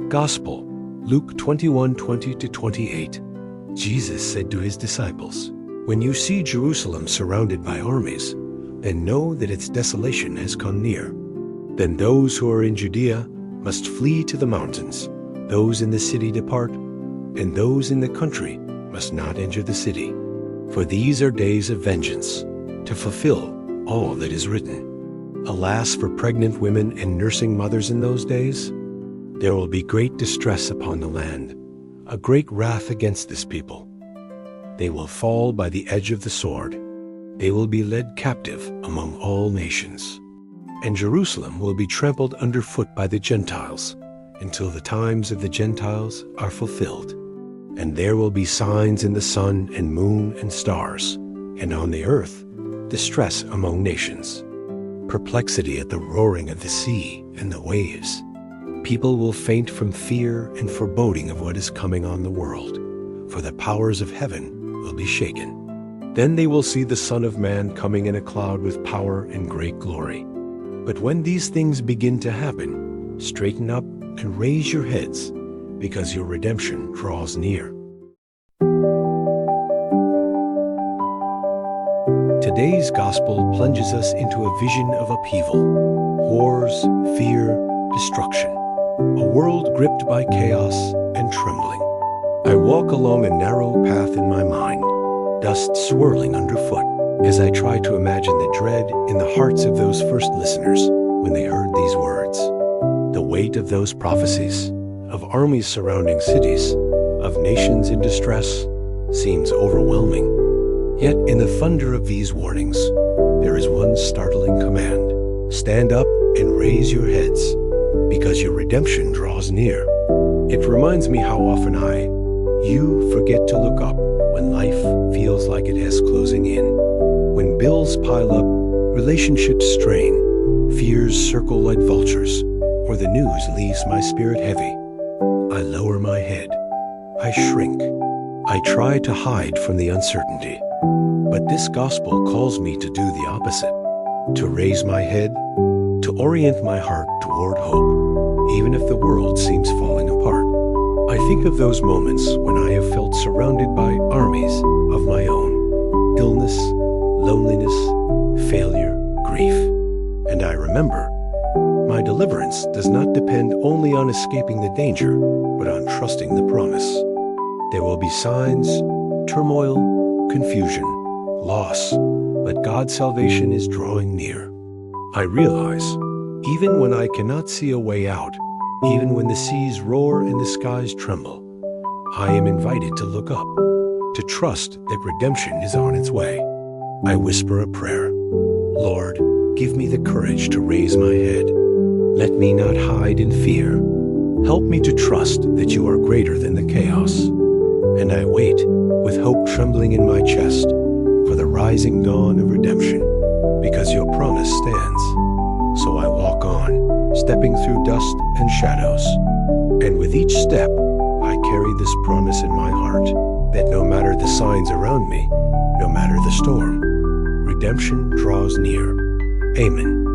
Gospel, Luke 21:20-28. Jesus said to his disciples, "When you see Jerusalem surrounded by armies, then know that its desolation has come near. Then those who are in Judea must flee to the mountains, those in the city depart, and those in the country must not enter the city. For these are days of vengeance, to fulfill all that is written. Alas for pregnant women and nursing mothers in those days! There will be great distress upon the land, a great wrath against this people. They will fall by the edge of the sword. They will be led captive among all nations. And Jerusalem will be trampled underfoot by the Gentiles, until the times of the Gentiles are fulfilled. And there will be signs in the sun and moon and stars, and on the earth distress among nations, perplexity at the roaring of the sea and the waves. People will faint from fear and foreboding of what is coming on the world, for the powers of heaven will be shaken. Then they will see the Son of Man coming in a cloud with power and great glory. But when these things begin to happen, straighten up and raise your heads, because your redemption draws near." Today's gospel plunges us into a vision of upheaval, wars, fear, destruction, a world gripped by chaos and trembling. I walk along a narrow path in my mind, dust swirling underfoot, as I try to imagine the dread in the hearts of those first listeners when they heard these words. The weight of those prophecies, of armies surrounding cities, of nations in distress, seems overwhelming. Yet in the thunder of these warnings, there is one startling command. Stand up and raise your heads, because your redemption draws near. It reminds me how often you forget to look up when life feels like it has closing in. When bills pile up, relationships strain, fears circle like vultures, or the news leaves my spirit heavy, I lower my head. I shrink. I try to hide from the uncertainty. But this gospel calls me to do the opposite, to raise my head, to orient my heart toward hope, even if the world seems falling apart. I think of those moments when I have felt surrounded by armies of my own, illness, loneliness, failure, grief. And I remember, my deliverance does not depend only on escaping the danger, but on trusting the promise. There will be signs, turmoil, confusion, loss, but God's salvation is drawing near. I realize, even when I cannot see a way out, even when the seas roar and the skies tremble, I am invited to look up, to trust that redemption is on its way. I whisper a prayer. Lord, give me the courage to raise my head. Let me not hide in fear. Help me to trust that you are greater than the chaos. And I wait, with hope trembling in my chest, for the rising dawn of redemption, because your promise stands. So I walk on, stepping through dust and shadows. And with each step, I carry this promise in my heart, that no matter the signs around me, no matter the storm, redemption draws near. Amen.